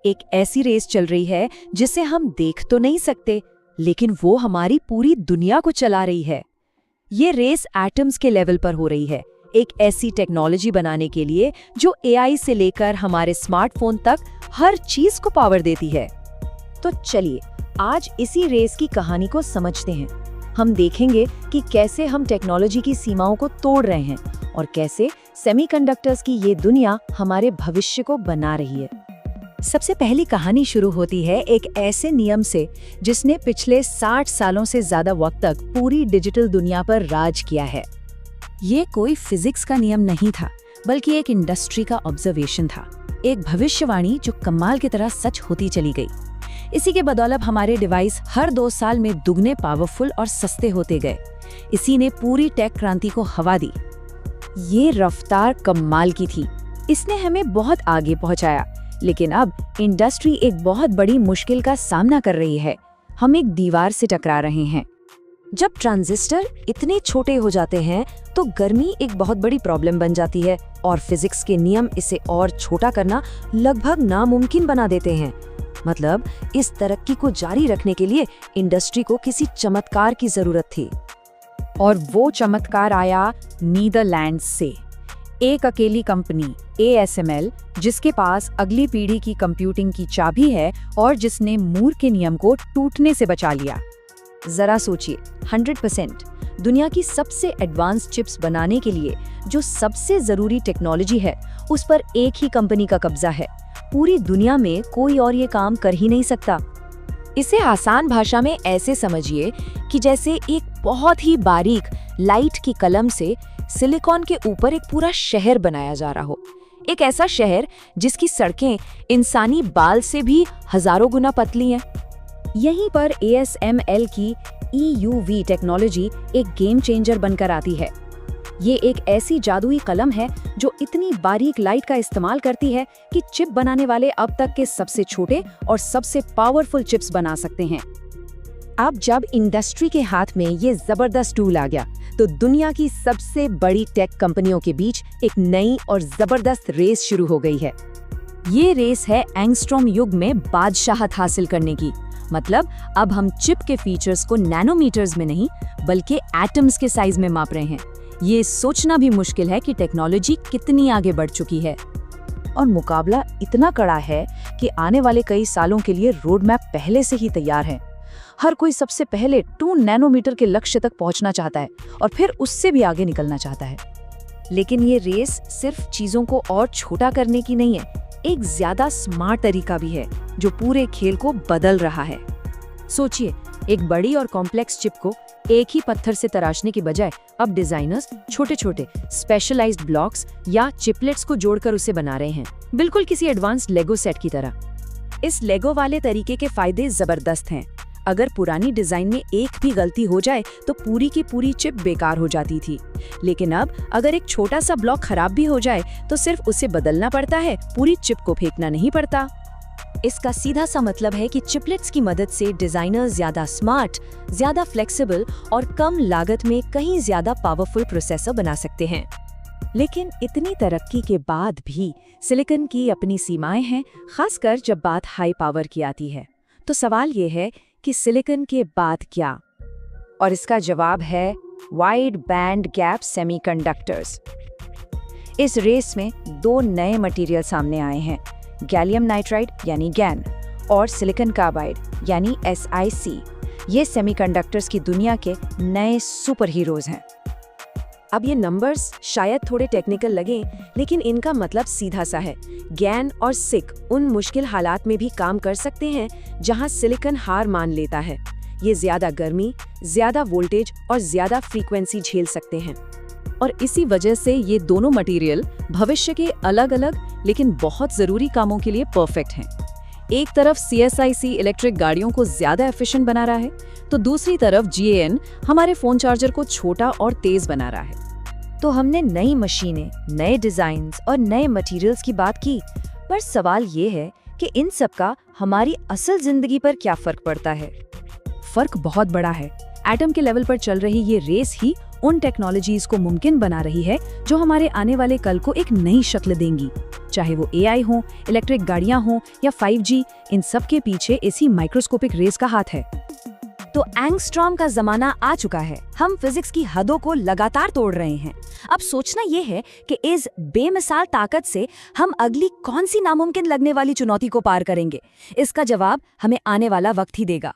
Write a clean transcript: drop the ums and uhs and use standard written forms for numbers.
एक ऐसी रेस चल रही है जिसे हम देख तो नहीं सकते, लेकिन वो हमारी पूरी दुनिया को चला रही है। ये रेस एटम्स के लेवल पर हो रही है, एक ऐसी टेक्नोलॉजी बनाने के लिए जो एआई से लेकर हमारे स्मार्टफोन तक हर चीज को पावर देती है। तो चलिए आज इसी रेस की कहानी को समझते हैं। हम देखेंगे कि कैसे हम टेक्नोलॉजी की सीमाओं को तोड़ रहे हैं और कैसे सेमीकंडक्टर्स की ये दुनिया हमारे भविष्य को बना रही है। सबसे पहली कहानी शुरू होती है एक ऐसे नियम से जिसने पिछले 60 सालों से ज्यादा वक्त तक पूरी डिजिटल दुनिया पर राज किया है। ये कोई फिजिक्स का नियम नहीं था, बल्कि एक इंडस्ट्री का ऑब्जर्वेशन था, एक भविष्यवाणी जो कमाल की तरह सच होती चली गई। इसी के बदौलत हमारे डिवाइस हर 2 साल में दुगने पावरफुल और सस्ते होते गए। इसी ने पूरी टेक क्रांति को हवा दी। ये रफ्तार कमाल की थी, इसने हमें बहुत आगे पहुंचाया। लेकिन अब इंडस्ट्री एक बहुत बड़ी मुश्किल का सामना कर रही है। हम एक दीवार से टकरा रहे हैं। जब ट्रांजिस्टर इतने छोटे हो जाते हैं तो गर्मी एक बहुत बड़ी प्रॉब्लम बन जाती है और फिजिक्स के नियम इसे और छोटा करना लगभग नामुमकिन बना देते हैं। मतलब इस तरक्की को जारी रखने के लिए इंडस्ट्री को किसी चमत्कार की जरूरत थी। और वो चमत्कार आया नीदरलैंड्स से। एक अकेली कंपनी ASML, जिसके पास अगली पीढ़ी की कंप्यूटिंग की चाबी है और जिसने मूर के नियम को टूटने से बचा लिया। जरा सोचिए, 100% दुनिया की सबसे एडवांस चिप्स बनाने के लिए जो सबसे जरूरी टेक्नोलॉजी है, उस पर एक ही कंपनी का कब्जा है। पूरी दुनिया में कोई और ये काम कर ही नहीं सकता। इसे आसान भाषा में ऐसे समझिए कि जैसे एक बहुत ही बारीक लाइट की कलम से सिलिकॉन के ऊपर एक पूरा शहर बनाया जा रहा हो। एक ऐसा शहर जिसकी सड़कें इंसानी बाल से भी हजारों गुना पतली हैं। यहीं पर ASML की EUV टेक्नोलॉजी एक गेम चेंजर बनकर आती है। ये एक ऐसी जादुई कलम है जो इतनी बारीक लाइट का इस्तेमाल करती है कि चिप बनाने वाले अब तक के सबसे छोटे और सबसे पावरफुल चिप्स बना सकते हैं। अब जब इंडस्ट्री के हाथ में ये जबरदस्त टूल आ गया, तो दुनिया की सबसे बड़ी टेक कंपनियों के बीच एक नई और जबरदस्त रेस शुरू हो गई है। ये रेस है एंगस्ट्रॉम युग में बादशाहत हासिल करने की। मतलब अब हम चिप के फीचर्स को नैनोमीटर्स में नहीं, बल्कि एटम्स के साइज में माप रहे हैं। ये सोचना भी मुश्किल है कि टेक्नोलॉजी कितनी आगे बढ़ चुकी है। और मुकाबला इतना कड़ा है कि आने वाले कई सालों के लिए रोड मैप पहले से ही तैयार है। हर कोई सबसे पहले 2 नैनोमीटर के लक्ष्य तक पहुंचना चाहता है और फिर उससे भी आगे निकलना चाहता है। लेकिन ये रेस सिर्फ चीजों को और छोटा करने की नहीं है, एक ज्यादा स्मार्ट तरीका भी है जो पूरे खेल को बदल रहा है। सोचिए, एक बड़ी और कॉम्प्लेक्स चिप को एक ही पत्थर से तराशने की बजाय अब डिजाइनर्स छोटे छोटे स्पेशलाइज्ड ब्लॉक्स या चिपलेट्स को जोड़कर उसे बना रहे हैं, बिल्कुल किसी एडवांस्ड लेगो सेट की तरह। इस लेगो वाले तरीके के फायदे जबरदस्त हैं। अगर पुरानी डिजाइन में एक भी गलती हो जाए तो पूरी की पूरी चिप बेकार हो जाती थी। लेकिन अब अगर एक छोटा सा ब्लॉक खराब भी हो जाए तो सिर्फ उसे बदलना पड़ता है, पूरी चिप को फेंकना नहीं पड़ता। इसका सीधा सा मतलब है कि चिपलेट्स की मदद से डिजाइनर्स ज्यादा स्मार्ट, ज्यादा फ्लेक्सिबल और कम लागत में कहीं ज्यादा पावरफुल प्रोसेसर बना सकते हैं। लेकिन इतनी तरक्की के बाद भी सिलिकॉन की अपनी सीमाएं हैं, खासकर जब बात हाई पावर की आती है। तो सवाल ये है कि सिलिकॉन के बाद क्या? और इसका जवाब है वाइड बैंड गैप सेमीकंडक्टर्स। इस रेस में 2 नए मटेरियल सामने आए हैं, गैलियम नाइट्राइड यानी GaN और सिलिकॉन कार्बाइड यानी SiC। ये सेमीकंडक्टर्स की दुनिया के नए सुपर हीरोज हैं। अब ये नंबर्स शायद थोड़े टेक्निकल लगें, लेकिन इनका मतलब सीधा सा है। GaN और SiC उन मुश्किल हालात में भी काम कर सकते हैं जहां सिलिकॉन हार मान लेता है। ये ज्यादा गर्मी, ज्यादा वोल्टेज और ज्यादा फ्रीक्वेंसी झेल सकते हैं। और इसी वजह से ये दोनों मटेरियल भविष्य के अलग अलग लेकिन बहुत जरूरी कामों के लिए परफेक्ट हैं। एक तरफ CSIC इलेक्ट्रिक गाड़ियों को ज्यादा एफिशिएंट बना रहा है, तो दूसरी तरफ GaN हमारे फोन चार्जर को छोटा और तेज बना रहा है। तो हमने नई मशीनें, नए डिजाइन्स और नए मटेरियल्स की बात की, पर सवाल ये है कि इन सब का हमारी असल जिंदगी पर क्या फर्क पड़ता है? फर्क बहुत बड़ा है। एटम के लेवल पर चल रही ये रेस ही उन टेक्नोलॉजीज को मुमकिन बना रही है जो हमारे आने वाले कल को एक नई शक्ल देंगी। चाहे वो एआई हो, इलेक्ट्रिक गाड़ियां हो या 5G, इन सब के पीछे इसी माइक्रोस्कोपिक रेस का हाथ है। तो एंगस्ट्रॉम का जमाना आ चुका है। हम फिजिक्स की हदों को लगातार तोड़ रहे हैं। अब सोचना ये है कि इस बेमिसाल ताकत से हम अगली कौन सी नामुमकिन लगने वाली चुनौती को पार करेंगे। इसका जवाब हमें आने वाला वक्त ही देगा।